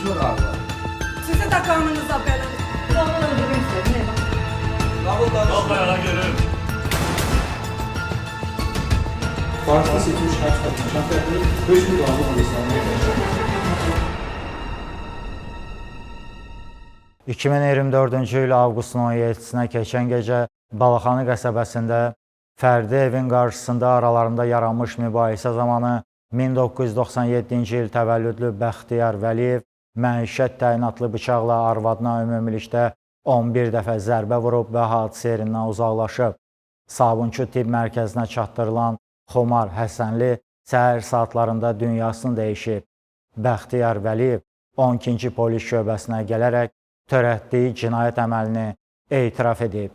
Konuşma galiba. Sizi de kanınıza benim. Babamı öldürmek istedim. Ne bak? Vallahi görürüm. Fars'ta seçilmiş kaç kadın? Şampiyonları 5 bin dolarla alışlanmaya başladı. 2024-cü il avqustun 17-sinə keçən gecə Balaxanı qəsəbəsində fərdi evin qarşısında aralarında yaranmış mübahisə zamanı 1997-ci il təvəllüdlü Bəxtiyar Vəliyev məişət təyinatlı bıçaqla arvadına ümumilikdə 11 dəfə zərbə vurub və hadisə yerindən uzaqlaşıb. Sabunçu tibb mərkəzinə çatdırılan Xomar Həsənli səhər saatlarında dünyasını dəyişib. Bəxtiyar Vəliyev 12-ci polis şöbəsinə gələrək törətdiyi cinayət əməlini etiraf edib.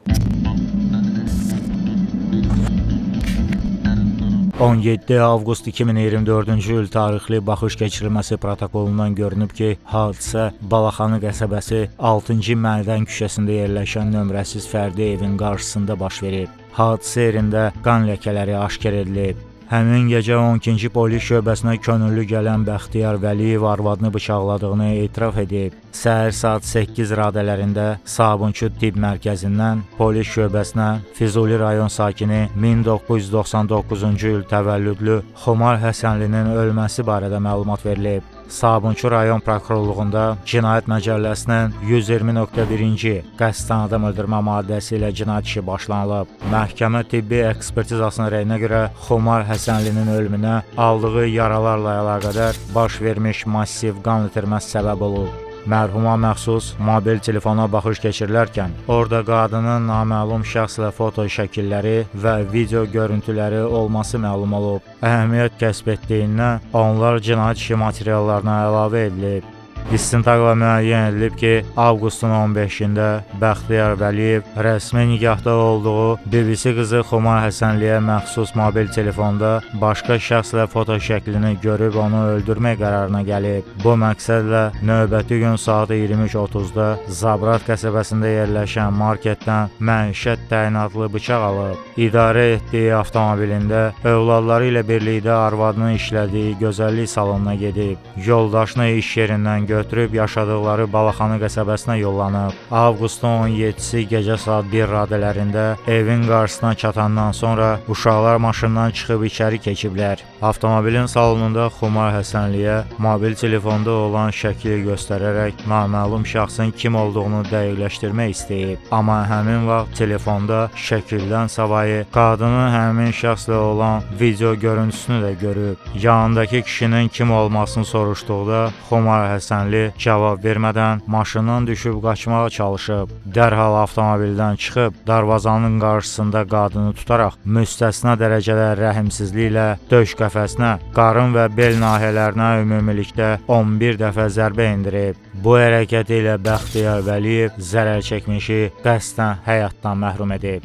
17 avqust 2024-cü il tarixli baxış keçirilməsi protokolundan görünüb ki, hadisə Balaxanı qəsəbəsi 6-cı Mədən küçəsində yerləşən nömrəsiz fərdi evin qarşısında baş verib. Hadisə yerində qan ləkələri aşkar edilib. Həmin gecə 12-ci polis şöbəsinə könüllü gələn Bəxtiyar Vəliyev arvadını bıçaqladığını etiraf edib. Səhər saat 8 radələrində Sabunçu tibb mərkəzindən polis şöbəsinə Füzuli rayon sakini 1999-cu il təvəllüdlü Xomar Həsənlinin ölməsi barədə məlumat verilib. Sabunçu rayon prokurorluğunda Cinayət Məcəlləsinin 120.1-ci qəsdən adam öldürmə maddəsi ilə cinayət işi başlanılıb. Məhkəmə tibbi ekspertizasının rəyinə görə Xomar Həsənlinin ölümünə aldığı yaralarla əlaqədar baş vermiş massiv qan itirməsi səbəb olub. Mərhuma məxsus mobil telefona baxış keçirilərkən, orada qadının naməlum şəxslə foto şəkilləri və video görüntüləri olması məlum olub. Əhəmiyyət kəsb etdiyindən onlar cinayət işi materiallarına əlavə edilib. İstintaqla müəyyən edilib ki, avqustun 15-də Bəxtiyar Vəliyev rəsmi nikahda olduğu BBC qızı Xomar Həsənliyə məxsus mobil telefonda başqa şəxslə foto şəklini görüb onu öldürmək qərarına gəlib. Bu məqsədlə növbəti gün saat 23:30-da Zabrat qəsəbəsində yerləşən marketdən məişət təyinatlı bıçaq alıb. İdarə etdiyi avtomobilində övladları ilə birlikdə arvadının işlədiyi gözəllik salonuna gedib. Yoldaşını iş yerindən götürüb yaşadıqları Balaxanı qəsəbəsinə yollanıb. Avqustun 17-si gecə saat 1 radələrində evin qarşısına çatandan sonra uşaqlar maşından çıxıb içəri keçiblər. Avtomobilin salonunda Xomar Həsənliyə mobil telefonda olan şəkli göstərərək naməlum şəxsin kim olduğunu dəqiqləşdirmək istəyib. Amma həmin vaxt telefonda şəkildən savayı qadının həmin şəxslə olan video görüntüsünü də görüb. Yanındakı kişinin kim olmasını soruşduqda Xomar Həsənli cavab vermədən maşından düşüb qaçmağa çalışıb. Dərhal avtomobildən çıxıb darvazanın qarşısında qadını tutaraq müstəsna dərəcədə rəhimsizliklə döş qəfəsinə, qarın və bel nahiyələrinə ümumilikdə 11 dəfə zərbə endirib. Bu hərəkəti ilə Bəxtiyar Vəliyev zərər çəkmişi qəsdən həyatdan məhrum edib.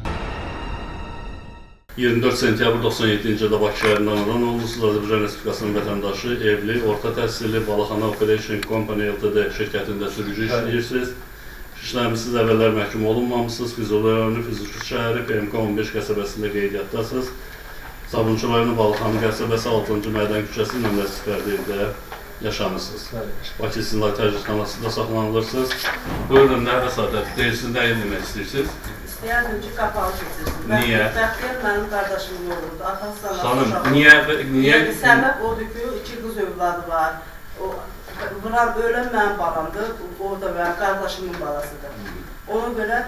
24 sentyabr 97-ci ildə Bakı şəhərindən olan Ulusuz Azərbaycan Respublikasının vətəndaşı, evli, orta təhsilli Balaxana Operation Company Ltd şirkətində sürücü işləyirsiniz. İşləmişsiniz, əvvəllər məhkum olunmamışsınız. Füzuli rayonu Füzuli şəhəri PMK 15 qəsəbəsində qeydiyyatdasınız. Sabunçu rayonu Balaxanı qəsəbəsi 6-cı Mədən küçəsi nömrəsi fərdi evdə yaşamısınız. Bakı İstinlaq Təcridxanasında saxlanılırsınız. Buyurun, nə vəsatət deyirsiniz, nə demək istəyirsiniz? İstəyərdim ki, qapalı keçirsin. Niyə? Bəxtiyar mənim qardaşım olurdu. Atası Xanım, niyə? Səbəb odur ki, 2 qız övladı var. Vuran ölən mənim balamdır. O da mənim qardaşımın balasıdır. Ona görə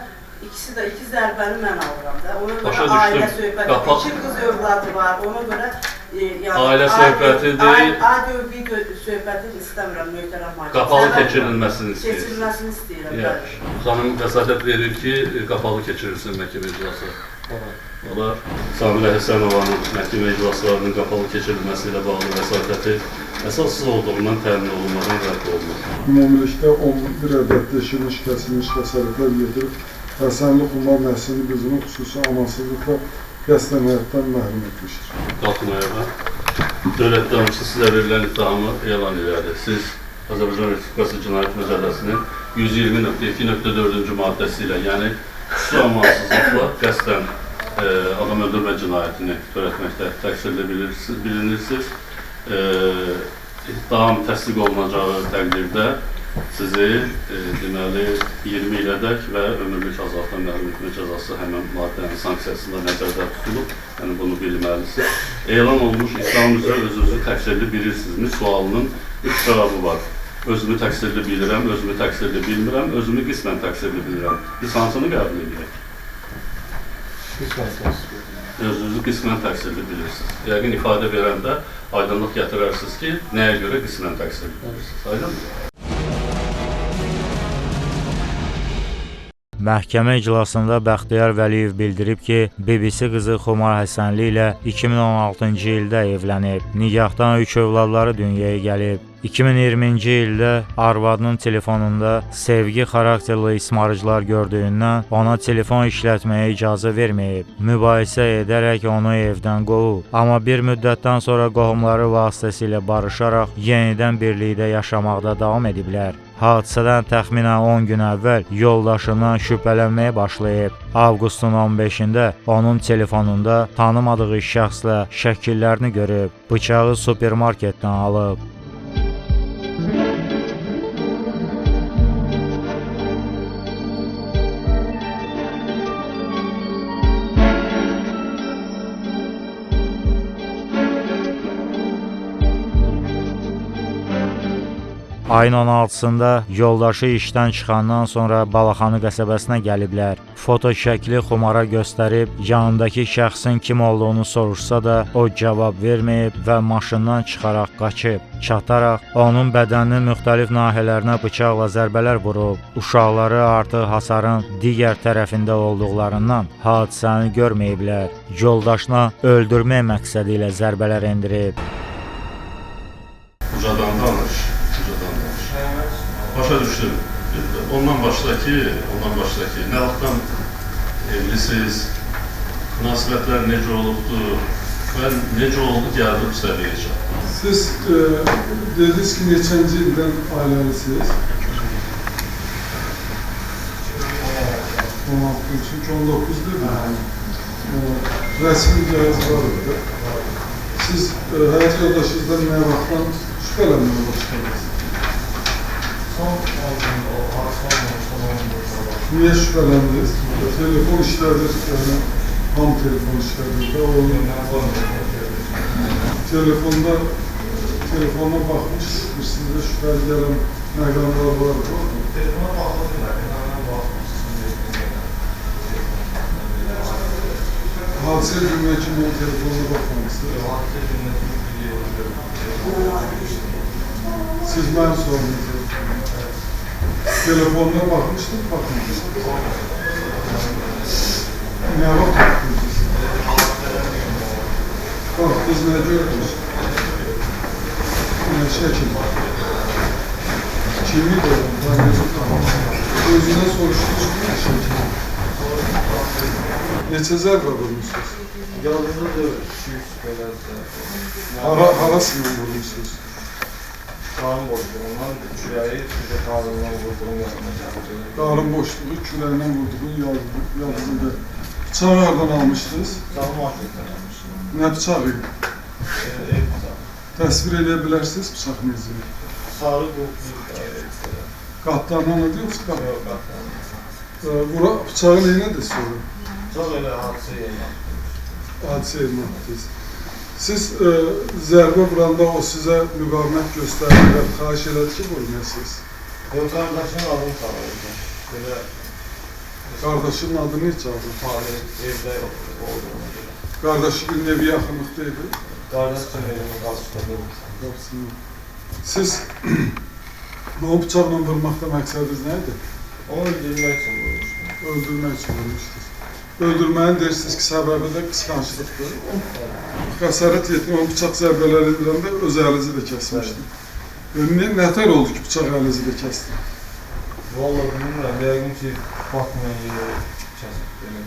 ikisi də 2 zərbəni mən alıram da. Ona görə ailə söhbəti, 2 qız övladı var. Ona görə ailə söhbətidir. Audio, video söhbəti istəmirəm, möhtərəm hakim. Qapalı keçirilməsini istəyir. Keçirilməsini istəyirəm. Xanım vəsatət verir ki, qapalı keçirilsin məhkəmə iclası. Olar. Samilə Həsənovanın məhkəmə iclaslarının qapalı keçirilməsi ilə bağlı vəsatəti əsassız olduğundan təmin olunmadan rədd olunur. Ümumilikdə 11 ədəd deşilmiş, kəsilmiş xəsarətlər yetirib, Həsənli Xomar Həsənli qızının xüsusi amansızlıqla qəsdən həyatdan məhrum etmişdir. Qalxmayaraq, dövlət damcısı sizə verilən ittihamı elan elədi. Siz Azərbaycan Respublikası Cinayət Məcəlləsinin 120.2.4-cü maddəsi ilə, yəni xüsusi amansızlıqla qəsdən adam öldürmə cinayətini törətməkdə təqsirli bilinirsiniz. İttiham təsdiq olunacağı təqdirdə sizi deməli 20 ilədək və ömürlük azadlıqdan məhrum etmə cəzası həmin maddənin sanksiyasında nəzərdə tutulub. Yəni bunu bilməlisiniz. Elan olmuş ittiham üzrə özünüzü təqsirli bilirsinizmi? Sualının 3 cavabı var. Özümü təqsirli bilirəm, özümü təqsirli bilmirəm, özümü qismən təqsirli bilirəm. Biz hansını qəbul edirik? Özünüzü qismən təqsirli bilirsiniz. Yəqin ifadə verəndə aydınlıq gətirərsiniz ki, nəyə görə qismən təqsirli bilirsiniz. Aydınmı? Məhkəmə iclasında Bəxtiyar Vəliyev bildirib ki, BBC qızı Xumar Həsənli ilə 2016-cı ildə evlənib. Nigahdan 3 övladları dünyaya gəlib. 2020-ci ildə arvadının telefonunda sevgi xarakterli ismarıcılar gördüyündən ona telefon işlətməyə icazə verməyib. Mübahisə edərək onu evdən qovub. Amma bir müddətdən sonra qohumları vasitəsilə barışaraq yenidən birlikdə yaşamaqda davam ediblər. Hadisədən təxminən 10 gün əvvəl yoldaşından şübhələnməyə başlayıb. Avqustun 15-də onun telefonunda tanımadığı şəxslə şəkillərini görüb. Bıçağı supermarketdən alıb. Ayın 16-sında yoldaşı işdən çıxandan sonra Balaxanı qəsəbəsinə gəliblər. Foto şəkli Xumara göstərib, yanındakı şəxsin kim olduğunu soruşsa da o cavab verməyib və maşından çıxaraq qaçıb. Çataraq onun bədəninin müxtəlif nahiyələrinə bıçaqla zərbələr vurub. Uşaqları artıq hasarın digər tərəfində olduqlarından hadisəni görməyiblər. Yoldaşına öldürmək məqsədi ilə zərbələr endirib. Ucadan danış. Başa düşdüm. Ondan başla ki, nə vaxtdan evlisiniz, münasibətlər necə olubdur və necə oldu gəldi bu səviyyəyə çatdınız? Siz dediniz ki, neçənci ildən ailəlisiniz? 16, çünki 19 değil mi? Rəsmi cihaz var idi. Siz həyat yoldaşınızdan nə vaxtdan şübhələnməyə başladınız? Niye şüphelendiniz? Telefon işlerdir, yani ham telefon işlerdir. Telefona bakmış, sizde şüpheli gelen məqamlar var mı? Telefona baxmadım, mən baxmışsın. Hadisə gününə kimi o telefonuna baxmamışsınız? Hadisə gününə kimi biliyorum. Siz mən sorunuz. Telefonuna bakmıştım, bakmamıştım. Ne baktınız? Baktınız, ne gördünüz? Ne şekil? Kimi gördünüz? Özünden soruştunuz mu? Neçə zərbə vurmuşsunuz? Yalnızda da 200 belədir. Harasından vurmuşsunuz? Qarın boşluğu, ondan kürəyi sizə qarından vurduğum yanına gəldi. Qarın boşluğu, kürəyindən vurduğun yardımında. Bıçağı nereden almışdınız? Bıçağı marketten almışdım. Ne bıçağı? Ev bıçağı. Təsvir edə bilərsiniz bıçaq necə? Sarı qoxlu. Qatlarından ne diyorsunuz? Yox, qatlarından. Bıçağı neyinə də sorun? Bıçaq elə hadisə yerinə. Hadisə yerinə atdınız. Siz zərbə vuranda o sizə müqavimət göstərdi və xahiş elədi ki, vurmayasınız. Yox, qardaşın adını çağırırdı. Belə Qardaşının adını hiç aldın? evdə olduğuna görə. Qardaşı bir nevi yaxınlıqdaydı. Qardaş üçün evimin qarşısında Qapısını. Siz o bıçaqla vurmaqda məqsədiniz nə idi? onu öldürmək üçün vurmuştum. Öldürmək üçün vurmuşdunuz. Öldürməyin deyirsiniz ki, səbəbi də qısqanclıqdır. Xəsarət yetin, o bıçaq zərbələrindən də öz əlinizi də kəsmişdi. Nətər oldu ki, bıçaq əlinizi də kəsdi? Vallahi bilmirəm, yəqin ki, baxmayan yeri kəsib belə.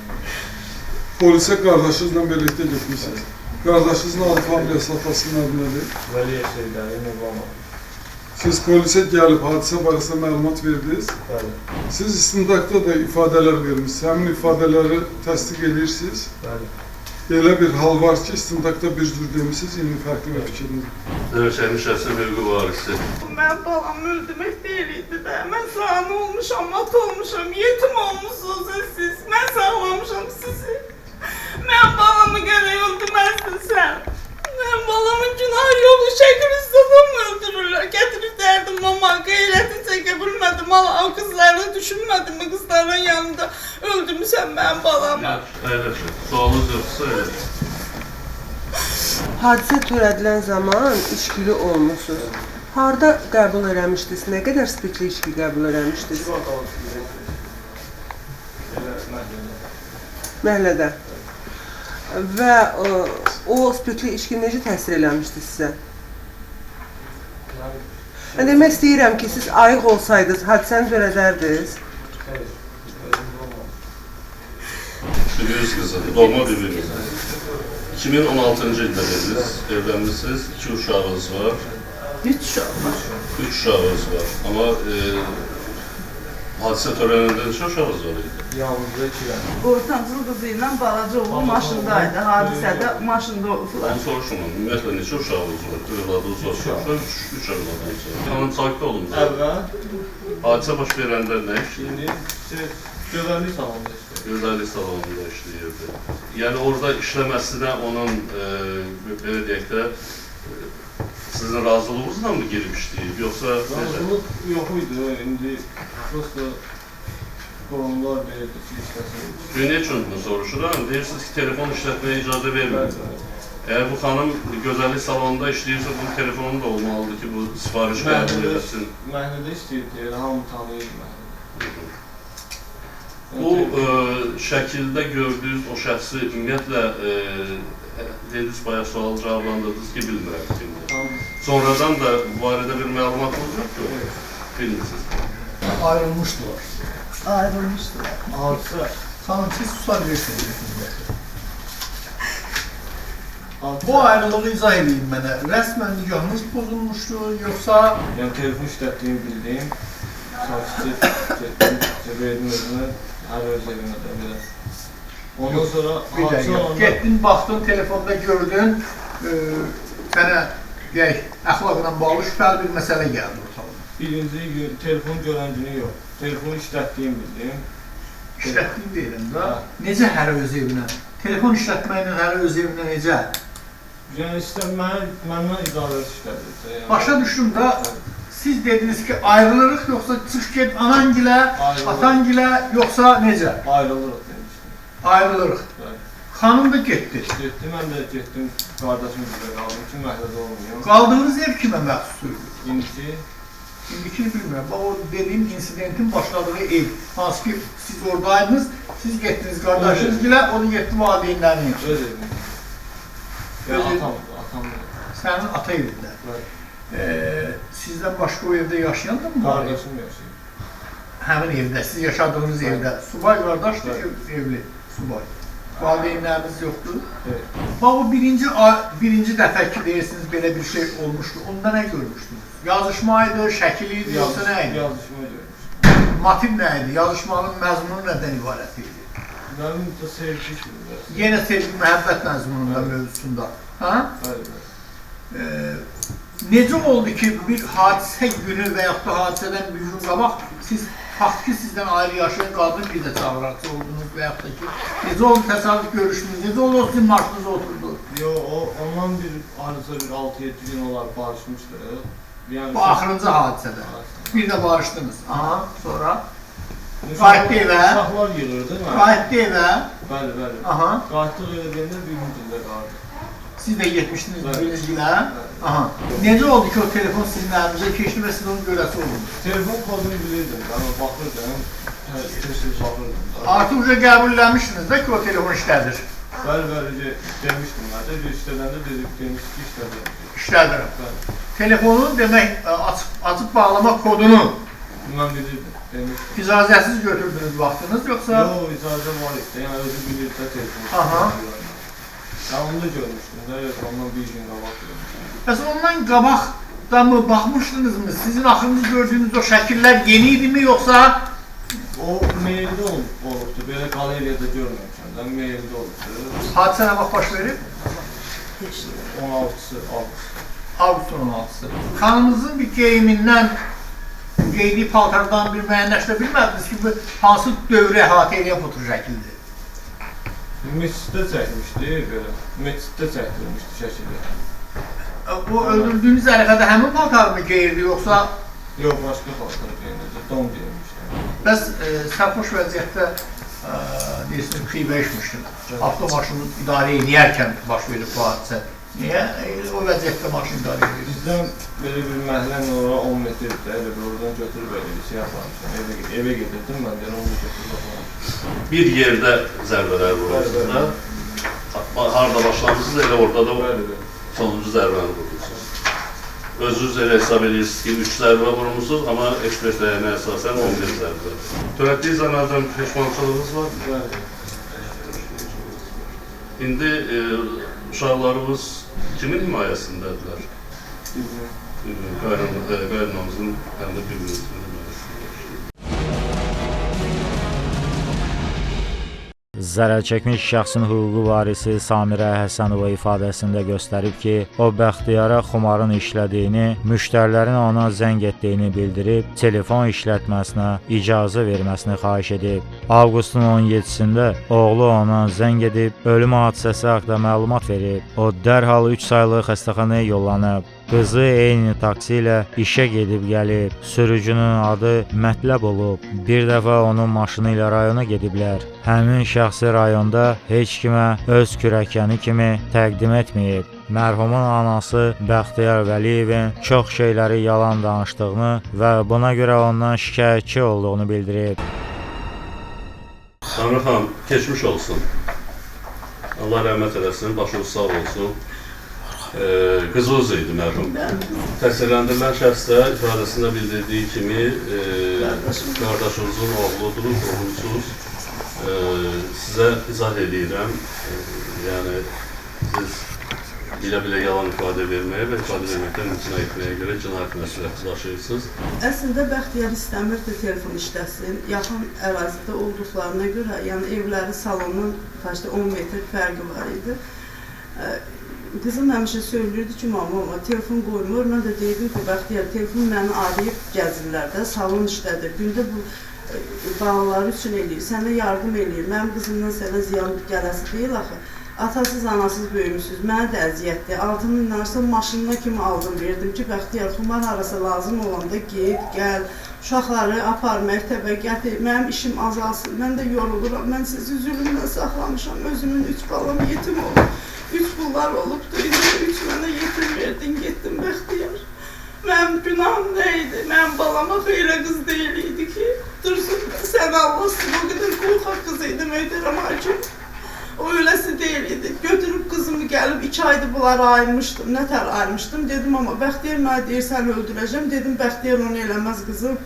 Polisə qardaşınızla birlikdə getmişsiniz. Qardaşınızın adı familiyası, atasının adı nədir? Vəliyev Seyidəli, Nurbanov. Siz polisə gəlib hadisə barəsində məlumat verdiniz. Bəli, Siz istintaqda da ifadələr vermişsiniz. Həmin ifadələri təsdiq edirsiniz. bəli. Elə bir hal var ki, istintaqda bir cür demişsiniz, indi fərqli bir fikriniz. Zərərçəkmiş şəxsin hüquqi varisi. Mən balam öldürmək deyildi də. Mən sağlam olmuşam, mat olmuşam, yetim olmuşsunuz siz. Mən sağlamışam sizi. Mən balamı gərək öldürməzdin sən. Mən balamın günahı yoxdur, şəkil istədim öldürürlər. Gətirib dərdim mama, qeyrəti çəkə bilmədim. O qızları düşünmədim mi? Qızların yanında öldürmüsən mən balamı. Əyləşin. Sualınız yoxsa əyləşin. Hadisə törədilən zaman içkili olmusunuz. Harda qəbul eləmişdiniz? Nə qədər spirtli içki qəbul eləmişdiniz? Məhəllədə. Və o spirtli içki necə təsir eləmişdi sizə? Demək istəyirəm ki, siz ayıq olsaydınız, hadisəni törədərdiniz. Bibimiz qızı, doğma bibimiz. 2016-cı ildə dediniz, evlənmişsiniz, 2 uşağınız var. 3 uşaq var. 3 uşağınız var. Amma hadisə törənəndə neçə uşağınız var idi? Yalnızca 2 dənə. Ortancıl qızı ilə balaca oğlu maşındaydı. Hadisədə maşında oldular. Onu soruşmam. Ümumiyyətlə neçə uşağınız var? Övladınız var. Soruşlar, 3 övladınız var. Hanım sakit olun. Əvvəl, Hadisə baş verəndə nə işləyir? indi gözəllik salonunda işləyir. Gözəllik salonunda işləyirdi. Yəni orada işləməsinə onun, belə deyək də, sizin razılığınızla mı girib işləyib, yoxsa necə? Razılıq yox idi, indi prosta qonumlar verirdi ki, işləsin. Nə üçün bunu soruşuram? Deyirsiniz ki, telefon işlətməyə icazə vermir. Əgər bu xanım gözəllik salonunda işləyirsə, bu telefonu da olmalıdır ki, bu sifariş qəbul edilsin. Məhəllədə işləyirdi, elə hamı tanıyırdı məhəllədə. Bu şəkildə gördüyünüz o şəxsi ümumiyyətlə dediniz, bayaq sual cavablandırdınız ki, bilmirəm kimdir. Sonradan da bu barədə bir məlumatınız yox ki, bilmirsiniz. Ayrılmışdılar. Ayrılmışdılar. Hadisə. Xanım, siz susabilirsiniz. Bu ayrılığı izah edin mənə. Rəsmən nikahınız pozulmuşdu, yoxsa... Yəni, telefon işlətdiyimi bildiyim, sakitcə getdim, verdim özünə, hər öz evinə də belə. Ondan sonra... Bir dəqiqə. Getdin, baxdın, telefonda gördün, sənə, deyək, əxlaqla bağlı şübhəli bir məsələ gəldi ortalığa. Birinci gün, telefon görən günü yox. Telefonu işlətdiyimi bildim. İşlətdiyim deyiləm da. Necə hər öz evinə? Telefon işlətməklə hər öz evinə necə? Yəni, məndən idarəsi işlədir. Başa düşdüm da, siz dediniz ki, ayrılırıq, yoxsa çıx get anangilə, atangilə, yoxsa necə? Ayrılırıq demişdim. Ayrılırıq. Xanım da getdi. Getdim, mən də getdim, qardaşım bizə qaldım ki, məhlədə olmuyor. Qaldığınız ev kimə məxsusdur? İndiki, İndikini bilmirəm. Bax, o dediyim insidentin başladığı ev. Hansı ki, siz oradaydınız, siz getdiniz qardaşınızgilə, onu getdi valideynlərin öz evim. Atamdır. Sənin ata evində. Sizdən başqa o evdə yaşayan da mı var? Qardaşım yaşayır. Həmin evdə, siz yaşadığınız evdə. Subay qardaşdır, evli subay. Valideynləriniz yoxdur. Evet. Bax, o birinci dəfə ki, deyirsiniz, belə bir şey olmuşdu. Onda nə görmüşdünüz? Yazışma idi, şəkil idi, yoxsa nə idi? Yazışma görmüşdüm. Motiv nə idi? Yazışmanın məzmunu nədən ibarət idi? Mənim də sevgi kimi. Yenə sevgi, məhəbbət məzmununda, mövzusunda. Necə oldu ki, bir hadisə günü və yaxud da hadisədən bir gün qabaq siz faktiki sizdən ayrı yaşayan qadın bir də çağıraqçı oldunuz və yaxud da ki, necə oldu təsadüf görüşdünüz, necə oldu sizin marşınıza oturdu? Yox, ondan bir 6-7 gün olar barışmışdı. Bu axırıncı hadisədə. Bir də barışdınız. Aha, sonra? Qayıtdı evə. Uşaqlar yığırdı. Qayıtdı evə. Bəli. Aha. Qayıtdıq elə deyəndə bir gündə qaldı. Siz də getmişdiniz birinizgilə. Aha. Necə oldu ki, o telefon sizin əlinizə keçdi və siz onu görəsi oldunuz? Telefon kodunu bilirdim, ben baxırdım, tez-tez baxırdım. Artıq uca qəbulləmişsiniz də ki, o telefon işlədir. Bəli, demişdim mən də, bir işlədəndə demiş ki, işlədir. İşlədir. Telefonun demək, açıb bağlama kodunu Mən bilirdim, demişdim. icazəsiz götürdünüz vaxtınız, yoxsa? Yox, icazə var idi, yəni özü bilirdi də telefonu. Aha. Yəni onu da görmüşdüm də, ondan bir gün qabaq görmüşdüm. Bəs ondan qabaqda mı, baxmışdınızmı? Sizin axırıncı gördüyünüz o şəkillər yeni idi mi, yoxsa? O maildə olubdu, belə qaleriyada görməmişəm də, Bəli, maildə oldu. Hadisə nə vaxt baş verib? 16-sı, avqust. Avqustun 16-sı. Xanımızın bir geyimindən, geydiyi paltardan bir müəyyənləşdirə bilmədiniz ki, bu hansı dövrə əhatə edən foto şəkildir? Məsciddə çəkmişdi, belə. Məsciddə çəkdirmişdi şəkili. Bu öldürdüyünüz ərəfədə həmin paltarını geyirdi, yoxsa? Yox, başqa paltar geyinirdi, don geyinmişdi. Bəs sərxoş vəziyyətdə deyirsiniz, xeybə içmişdim. Avtomaşını idarə edərkən baş verib bu hadisə. Niyə o vəziyyətdə maşın idarə edir? Bizdən belə bir məhəllə ora 10 metrdir, elə bir oradan götürüb elə şey yaparmışam. Evə gedirdim, mən deyirəm, onu götürüb yaparmışam. Bir yerdə zərbələr vurursunuz da. Harada başlamışsınız, elə orada da sonuncu zərbəni vurursunuz. Özünüz elə hesab edirsiniz ki, 3 zərbə vurmuşsunuz, amma ekspertlərine əsasən 11 zərbə. Törətdiyiz əməldən peşmançılığınız var. İndi uşaqlarımız kimin himayəsindədirlər? Qaynamızın həm də bir-birimizin Zərər çəkmiş şəxsin hüquqi varisi Samirə Həsənova ifadəsində göstərib ki, o Bəxtiyara xumarın işlədiyini, müştərilərin ona zəng etdiyini bildirib, telefon işlətməsinə icazə verməsini xahiş edib. Avqustun 17-sində oğlu ona zəng edib, ölüm hadisəsi haqqında məlumat verib. O dərhal 3 saylı xəstəxanaya yollanıb. Qızı eyni taksi ilə işə gedib gəlib. Sürücünün adı Mətləb olub. Bir dəfə onun maşını ilə rayona gediblər. Həmin şəxsi rayonda heç kimə öz kürəkəni kimi təqdim etməyib. Mərhumun anası Bəxtiyar Vəliyevin çox şeyləri yalan danışdığını və buna görə ondan şikayətçi olduğunu bildirib. Tanrı xanım, keçmiş olsun. Allah rəhmət eləsin, başınız sağ olsun. Qızınız idi mərhum. Təsirləndirilən şəxs də ifadəsində bildirdiyi kimi qardaşınızın oğludur, oğlunsuz. Sizə izah edirəm. Yəni, siz bilə-bilə yalan ifadə verməyə və ifadə verməkdən imtina etməyə görə cinayət məsuliyyəti daşıyırsınız. Əslində Bəxtiyar istəmirdi telefon işləsin. Yaxın ərazidə olduqlarına görə, yəni evləri salonun 10 metr fərqi var idi. Qızım həmişə söylürdü ki, mama, telefon qoymur. Mən də deyirdim ki, Bəxtiyar, telefon məni arayıb gəzirlər də, salon işlədir. Gündə bu bağları üçün eləyir, sənə yardım eləyir. Mənim qızımdan sənə ziyan gələsi deyil axı. Atasız, anasız böyümüsünüz, mənə də əziyyətdir. Altını inanırsa maşınına kimi aldım, verdim ki, Bəxtiyar, xumar arası lazım olanda get, gəl, uşaqları apar, məktəbə gətir, mənim işim azalsın, mən də yoruluram, mən sizi zülümdən saxlamışam, özümün 3 balam yetim olub. 3 pullar olubdu, 3 mənə yetim verdin, getdim Bəxtiyar. Mənim günahım nə idi? Mənim balama xeylə qız deyil idi ki, dursun, sən Allahsın, o qədər qorxaq qız idi, möhtərəm hakim. O öləsi deyil idi. Götürüb qızımı gəlib 2 aydır bunları ayırmışdım, nətər ayırmışdım. Dedim, amma Bəxtiyar mənə deyir, səni öldürəcəm. Dedim, Bəxtiyar onu eləməz qızım.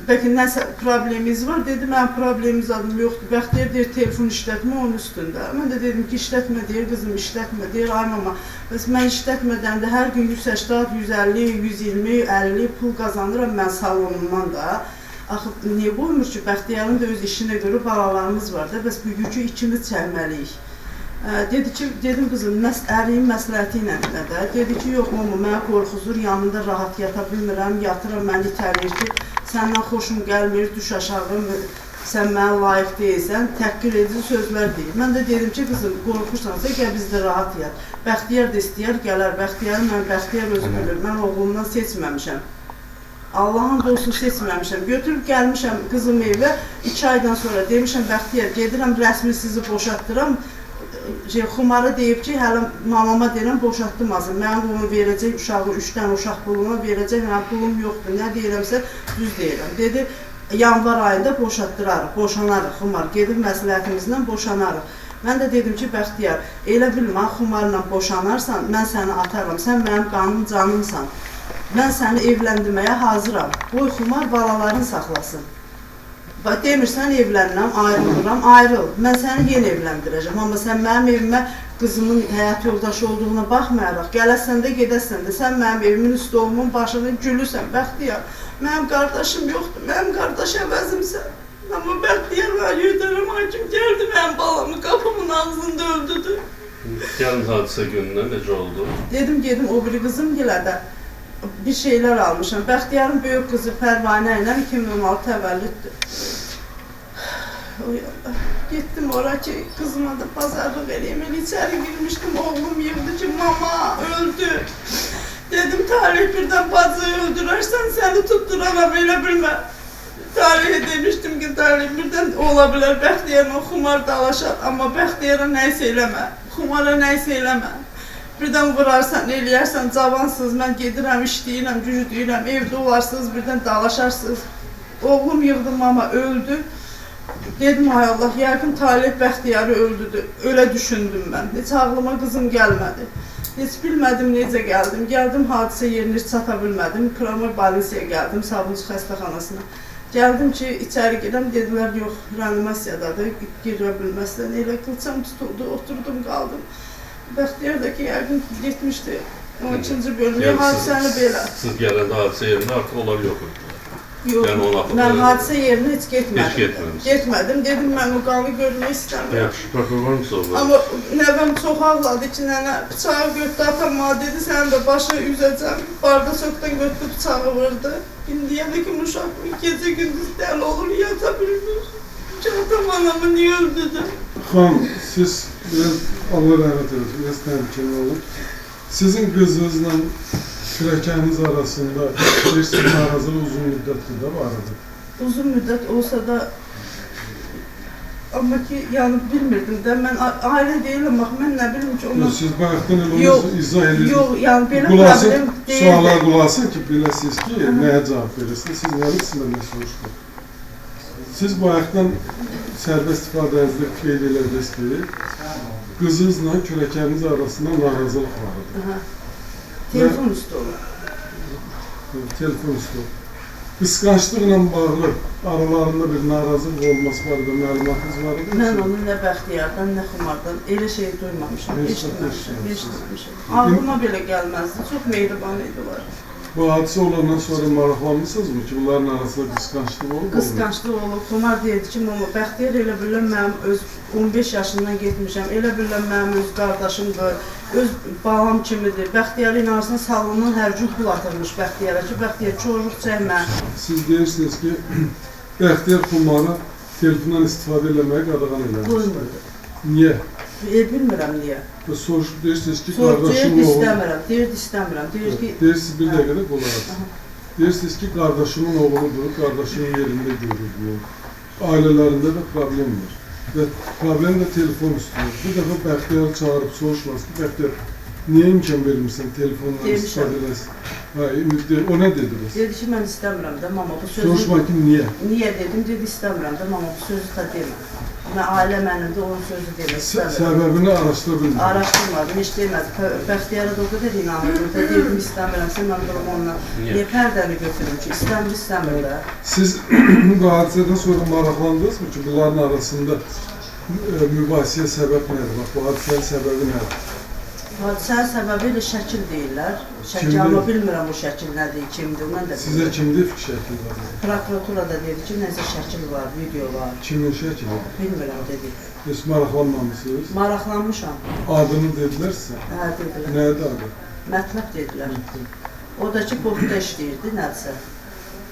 Bəlkə nəsə problemimiz var, dedi, mənim problemimiz adım yoxdur. Bəxtiyar deyir, telefon işlətmə onun üstündə. Mən də dedim ki, işlətmə deyir, qızım işlətmə deyir, ay mama. Bəs mən işlətmədən də hər gün 180, 150, 120, 50 pul qazanıram mən salonumdan da. Axı, niyə qoymur ki, Bəxtiyarın da öz işinə görə balalarımız var da, bəs bu yükü ikimiz çəkməliyik. Dedi ki, dedim qızım, əriyin məsləhəti ilə də. Dedi ki, yox mama, mənə qorxuzur, yanında rahat yata bilmirəm, yatıram, məni itəlir ki, səndən xoşum gəlmir, düş aşağı, sən mənə layiq deyilsən, təhqir edici sözlər deyil. Mən də dedim ki, qızım, qorxursansa, gəl bizdə rahat yat. Bəxtiyar da istəyər, gələr, Bəxtiyar özü bilir, mən oğlumdan seçməmişəm. Allah'ın olsun seçməmişəm, götürüb gəlmişəm qızım evə, 2 aydan sonra demişəm, Bəxtiyar, gedirəm, rəsmi sizi boşatdıram. Xumarı deyib ki, hələ mamama deyirəm, boşatdım azım. Mənim bunu verəcək uşağı, 3 dənə uşaq puluna verəcək, mənim pulum yoxdur, nə deyirəmsə düz deyirəm. Dedi, yanvar ayında boşatdırarıq, boşanarıq, xumar, gedib məsləhətimizlə boşanarıq. Mən də dedim ki, Bəxtiyar, elə bilmə, xumarla boşanarsan, mən səni atarım, sən mənim qanım, canımsan. Mən səni evləndirməyə hazıram, qoy xumar balaların saxlasın. Demirsən evlənirəm, ayrılıram, ayrıl. Mən səni yenə evləndirəcəm, amma sən mənim evimə qızımın həyat yoldaşı olduğuna baxmayaraq, gələsən də, gedəsən də, sən mənim evimin üstolumun başını gülürsən, Bəxtiyar. Mənim qardaşım yoxdur, mənim qardaş əvəzimsən. Ama Bəxtiyar var, Yöndərəm hakim gəldi, mənim balamı qapımın ağzında öldürdü. Gəlin hadisə günündə necə oldu? Dedim o biri qızım gilədə bir şeyler almışam. Bəxtiyarın böyük kızı Pərvanə ilə 2016 təvəllüddür. Oy Allah. Gittim ora ki kızıma da pazarlık edeyim. Ben içeri girmiştim, oğlum yığdı ki mama öldü. Dedim Talih birden bacıyı öldürürsen seni tutturamam, öyle bilmem. Talih'e demiştim ki Talih birden olabilir, Bəxtiyar'ın o xumar dalaşar ama Bəxtiyar'a neyse eyleme, xumara neyse eyleme. Birden vurarsan, eləyərsən, cavansız, mən gedirəm, işləyirəm, gücləyirəm, evdə olarsınız, birden dalaşarsınız. Oğlum yığdım ama öldü. Dedim ay Allah, yəqin Talih Bəxtiyarı öldürdü. Öyle düşündüm ben. Hiç ağlıma kızım gelmedi. Hiç bilmədim necə gəldim. Gəldim hadisə yerinə hiç çata bilmədim. Kramar Balinsiyaya gəldim, Sabunçu xəstəxanasına. Gəldim ki, içəri girəm, dedilər yox, reanimasiyadadır, girə bilməzsən. Elə qılçam tutuldu, oturdum, qaldım. Bəxtiyar da ki, yəqin getmişdi. 12-ci bölümü hadisəni belə. Siz gələndə hadisə yerində artıq onlar yox idi. Yox, mən hadisə yerinə heç getmədim. Heç getməmişsiniz. Getmədim, dedim mən o qanı görmək istəmirəm. Yaxşı, prokuror musunuz? Amma nəvəm çox ağladı ki, nənə bıçağı götürdü, atama dedi, sənin də başı üzəcəm. Barda çokdan götürdü, bıçağı vurdu. İndiyəndə ki, uşaq gecə gündüz dəli olur, yata bilmir. Atam anamı niyə öldürdü? Xanım, siz biraz Allah rəhmət edin, biraz təmkinli olun. Sizin qızınızla kürəkəniz arasında bir narazılıq uzun müddətli də vardı. Uzun müddət olsa da amma ki, yani bilmirdim də, mən ailə deyiləm, bax, mən nə bilim ki, ona... Siz bayaqdan elə onu izah edirsiniz. Yox, yəni belə problem deyildi. Suala qulasın ki, biləsiniz ki, nəyə cavab verirsiniz, siz nə bilsiniz, nə soruşdur. Siz bayaqdan sərbəst ifadənizdə qeyd elədiniz ki, qızınızla kürəkəniz arasında narazılıq vardı. Telefon üstü olur. Telefon üstü olur. Qısqanclıqla bağlı aralarında bir narazılıq olması barədə məlumatınız var idi? Mən onun nə Bəxtiyardan, nə xumardan elə şey duymamışam, eşitməmişəm. Ağlıma belə gəlməzdi, çox mehriban idilər. Bu hadisə olandan sonra maraqlanmışsınızmı ki, bunların arasında qısqanclıq olub? Qısqanclıq olub. Xumar deyirdi ki, mama, Bəxtiyar elə bilən mənim öz 15 yaşından getmişəm, elə bilən mənim öz qardaşımdır, öz balam kimidir. Bəxtiyarın arasında salondan hər gün pul atırmış Bəxtiyara ki, Bəxtiyar çocuq çəkmə. Siz deyirsiniz ki, Bəxtiyar xumarı telefondan istifadə eləməyə qadağan eləmişdir. Qoymurdu. Niyə? Bilmirəm niyə. Deyirsiniz ki, qardaşım oğlu... Deyirdi istəmirəm. Deyirsiniz, bir dəqiqədə qulaq asın. Deyirsiniz ki, qardaşımın oğludur, qardaşımın yerində görürdü. Ailələrində də problem var. Və problem də telefon üstüdür. Bir dəfə Bəxtiyarı çağırıb soruşmaz ki, Bəxtiyar, niyə imkan vermirsən telefonla istifadə eləsin? O nə dedi? Dedi ki, mən istəmirəm də, mama, bu sözü... Soruşma ki, niyə? Niyə dedim, dedi istəmirəm də, mama, bu sözü da demə. Ailə mənimdə onun sözü demək istəmirəm. Səbəbini araşdıra bilmirəm. Araşdırmadım, heç demədi. Bəxtiyara da o qədər inanırdım da, dedim istəmirəmsə, mən durum ondan. Niyə pərdəni götürüm ki, istəmir də. Siz bu hadisədən sonra maraqlandınızmı ki, bunların arasında mübahisəyə səbəb nədir? Bax, bu hadisənin səbəbi nədir? Hadisənin səbəbi ilə şəkil deyirlər. Şəkil, amma bilmirəm o şəkil nədir, kimdir, mən də bilmirəm. Sizə kimdir ki, şəkil var? Prokuratura da dedi ki, nəsə şəkil var, video var. Kimin şəkili? Bilmirəm, dedi. Siz maraqlanmamışsınız? Maraqlanmışam. Adını dedilər sizə? Hə, dedilər. Nədir adı? Mətləb dedilər. O da ki, bortda işləyirdi, nədirsə.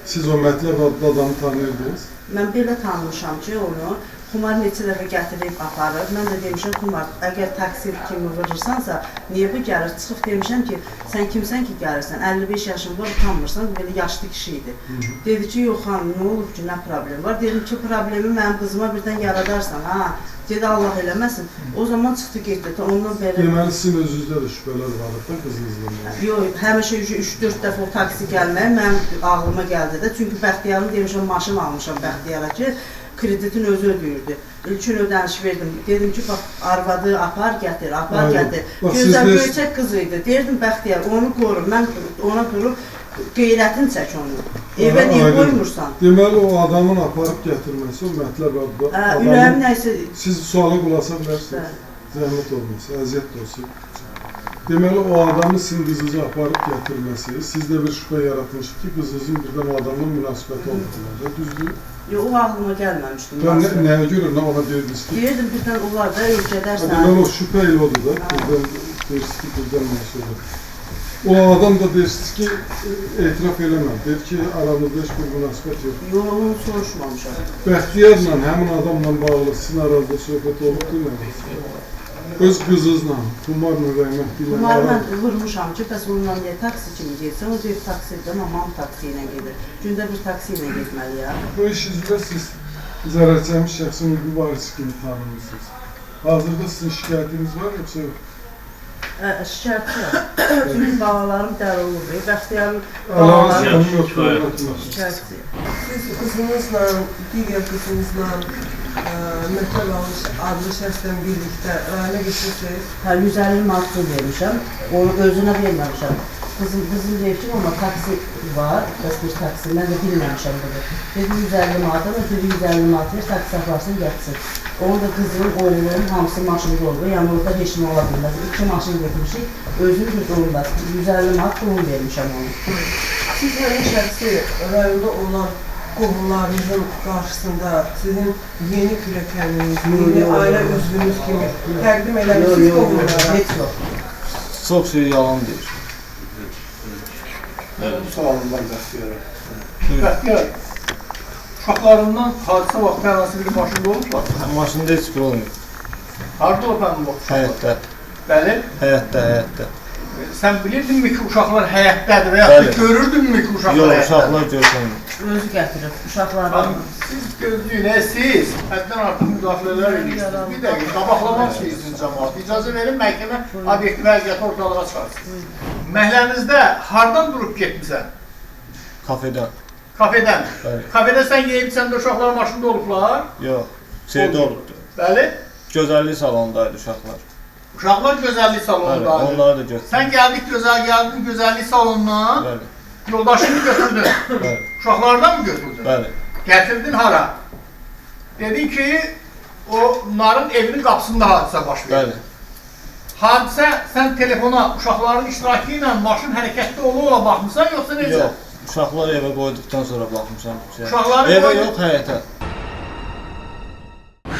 Siz o Mətləb adlı adamı tanıyırdınız? Mən belə tanımışam ki, onu Xumar neçə dəfə gətirib aparır. Mən də demişəm, Xumar, əgər taksi kimi vurursansa, niyə bu gəlir? Çıxıb demişəm ki, sən kimsən ki gəlirsən, 55 yaşın var, utanmırsan, belə yaşlı kişi idi. Dedi ki, yox xanım, nə olub ki, nə problem var? Dedim ki, problemi mənim qızıma birdən yaradarsan, ha? Dedi, Allah eləməsin. O zaman çıxdı, getdi, ondan belə... Deməli, sizin özünüzdə də şübhələr vardı da qızınızla. Yox, həmişə 3-4 dəfə o taksi gəlməyə mənim ağlıma gəldi də. Çünki Bəxtiyarın demişəm, maşın almışam Bəxtiyara ki, kreditin özü ödəyirdi. İlkin ödəniş verdim. Dedim ki, bax, arvadı apar, gətir, apar, gətir. Gözəl böyücək qız idi. Deyirdim, Bəxtiyar, onu qorur. Mən ona durub, qeyrətini çək onu. Evə niyə qoymursan? Deməli, o adamın aparıb gətirməsi, o Mətləb adlı adamın... Ürəyim nəysə... Siz suala qulasa bilərsiniz. Zəhmət olmasın, əziyyət olsun. Deməli, o adamı sizin qızınızı aparıb gətirməsi, sizdə bir şübhə yaratmışdı ki, qızınızın birdən o adamla münasibəti olmalıdır. Düzdür? Yox, o ağlıma gəlməmişdi. Nəyə görə nə ona deyirdiniz ki? Deyirdim, birdən onlar da yox gedərsən. Deməli o şübhə ilə odur da, buradan deyirsiniz ki, buradan nəsə olur. O adam da deyirsiniz ki, etiraf eləmədi. Deyir ki, aramızda heç bir münasibət yox. Yox, onu soruşmamışam. Bəxtiyarla, həmin adamla bağlı sizin aranızda söhbət olubdur nə? Öz qızınızla, Xumarla rəhmətli ilə. Bunları mən vurmuşam ki, bəs onunla niyə taksi kimi getsin? O deyir, taksidir, mamam taksi ilə gedir. Gündə bir taksi ilə getməliyəm. Bu iş üzrə siz zərər çəkmiş şəxsin hüquqi varisi kimi tanınırsınız. Hazırda sizin şikayətiniz var, yoxsa yox? Şikayətçiyəm. Çünki bağlarım dəli olur. Bəxtiyarın Əlaqəsi yox, şikayətçiyəm. Siz qızınızla, digər qızınızla Məhəl adlı şəxslə birlikdə rayona getirsiniz. Hə, 150 manat pul vermişəm. Onu özünə verməmişəm. Qızım deyir ki, amma taksi var, bəs bir taksi, mən də bilməmişəm bunu. Dedim 150 manat, ama 150 manat ver, taksi aparsın, gəlsin. Onu da qızımın, oğlunun hamısı maşında oldu, yəni orada heç nə ola bilməz. 2 maşın getmişik, özünü bir doğumda 150 manat pulunu vermişəm onu. Siz həmin şəxsi rayonda olan qohumlarınızın qarşısında sizin yeni kürəkəniniz, yeni ailə üzvünüz kimi təqdim eləmişsiniz qohumlara? Heç yox. Çox şey yalan deyir. Sualım var Bəxtiyara. Bəxtiyar, uşaqlarından hadisə vaxtı hər hansı bir maşında olublar? Maşında heç bir olmuyor. Harada olub həmin vaxt? Həyətdə. Bəli. Həyətdə. Sən bilirdinmi ki, uşaqlar həyətdədir və yaxud da görürdünmü ki, uşaqlar Yox, həyətdədir? uşaqlar görünmür. Özü gətirib, uşaqlardan. Siz gözlüyünə siz həddən artıq müdaxilələr edirsiniz. Bir dəqiqə, qabaqlamaq istəyirsiniz cəmaat. İcazə verin, məhkəmə obyektiv vəziyyəti ortalığa çıxarsın. Məhlənizdə hardan durub getmisən? Kafedən. Kafedən. Bəli. Kafedə sən yeyibsən də uşaqlar maşında olublar? Yox, şeydə olubdu. Bəli. Gözəllik salonundaydı uşaqlar. Uşaqlar gözəllik Bəli, salonundaydı. onları da götürdüm. Sən gəldin gözəllik salonuna, Bəli, yoldaşını götürdün. bəli, Uşaqlardan mı götürdün? bəli. Gətirdin hara? Dedin ki, onların evinin qapısında hadisə baş Bəli. verdi. Hadisə, sən telefona uşaqların iştirakı ilə maşın hərəkətdə ola baxmısan, yoxsa necə? Yox, uşaqlar evə qoyduqdan sonra baxmışam. Uşaqları Evə qoydu- yox, həyətə.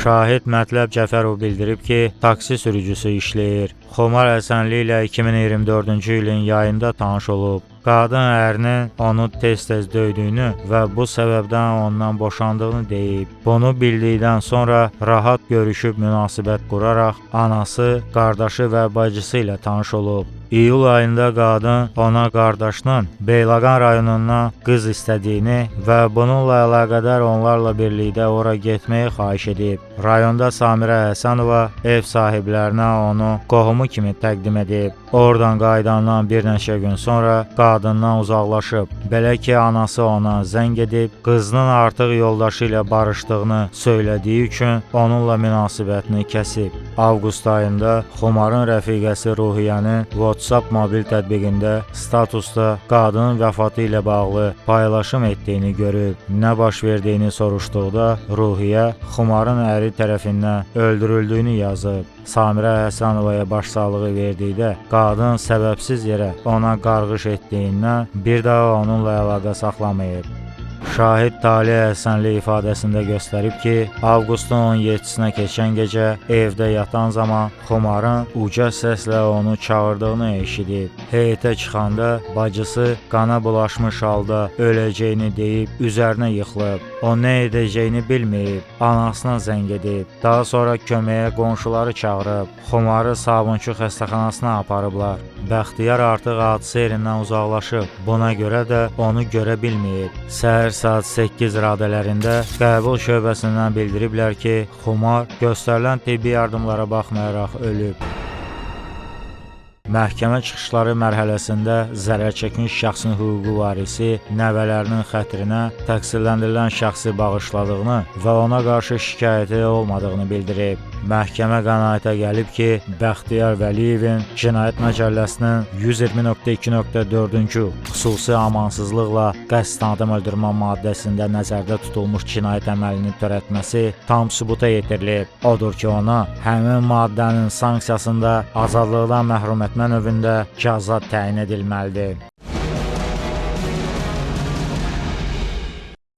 Şahid Mətləb Cəfərov bildirib ki, taksi sürücüsü işləyir. Xomar Həsənli ilə 2024-cü ilin yayında tanış olub. Qadın ərinin onu tez-tez döydüyünü və bu səbəbdən ondan boşandığını deyib. Bunu bildikdən sonra rahat görüşüb münasibət quraraq anası, qardaşı və bacısı ilə tanış olub. İyul ayında qadın ona qardaşının Beyləqan rayonundan qız istədiyini və bununla əlaqədar onlarla birlikdə ora getməyi xahiş edib. Rayonda Samirə Həsənova ev sahiblərinə onu qohumu kimi təqdim edib. Oradan qayıdandan bir neçə gün sonra qadından uzaqlaşıb. Belə ki, anası ona zəng edib, qızının artıq yoldaşı ilə barışdığını söylədiyi üçün onunla münasibətini kəsib. Avqust ayında Xumarın rəfiqəsi Ruhiyyənin WhatsApp mobil tətbiqində statusda qadının vəfatı ilə bağlı paylaşım etdiyini görüb. Nə baş verdiyini soruşduqda Ruhiyyə Xumarın əri tərəfindən öldürüldüyünü yazıb. Samirə Həsənovaya başsağlığı verdikdə qadın səbəbsiz yerə ona qarğış etdiyindən bir daha onunla əlaqə saxlamayıb. Şahid Talih Həsənli ifadəsində göstərib ki, avqustun 17-sinə keçən gecə evdə yatan zaman Xumarın uca səslə onu çağırdığını eşidib. Heyətə çıxanda bacısı qana bulaşmış halda öləcəyini deyib üzərinə yıxılıb. O nə edəcəyini bilməyib, anasına zəng edib. Daha sonra köməyə qonşuları çağırıb, Xumarı Sabunçu xəstəxanasına aparıblar. Bəxtiyar artıq hadisə yerindən uzaqlaşıb, buna görə də onu görə bilməyib. Səhər saat 8 radələrində qəbul şöbəsindən bildiriblər ki, Xumar göstərilən tibbi yardımlara baxmayaraq ölüb. Məhkəmə çıxışları mərhələsində zərər çəkmiş şəxsin hüquqi varisi nəvələrinin xətrinə təqsirləndirilən şəxsi bağışladığını və ona qarşı şikayəti olmadığını bildirib. Məhkəmə qənaətə gəlib ki, Bəxtiyar Vəliyevin Cinayət Məcəlləsinin 120.2.4-cü xüsusi amansızlıqla qəsdən adam öldürmə maddəsində nəzərdə tutulmuş cinayət əməlini törətməsi tam sübuta yetirilib. Odur ki, ona həmin maddənin sanksiyasında azadlıqdan məhrum etmə növündə cəza təyin edilməlidir.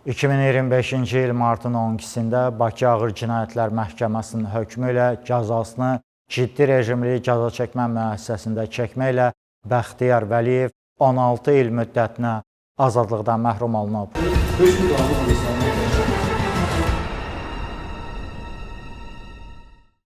2025-ci il martın 12-sində Bakı Ağır Cinayətlər Məhkəməsinin hökmü ilə cəzasını ciddi rejimli cəza çəkmə müəssisəsində çəkməklə Bəxtiyar Vəliyev 16 il müddətinə azadlıqdan məhrum olunub. 5 müddət azad edilsin.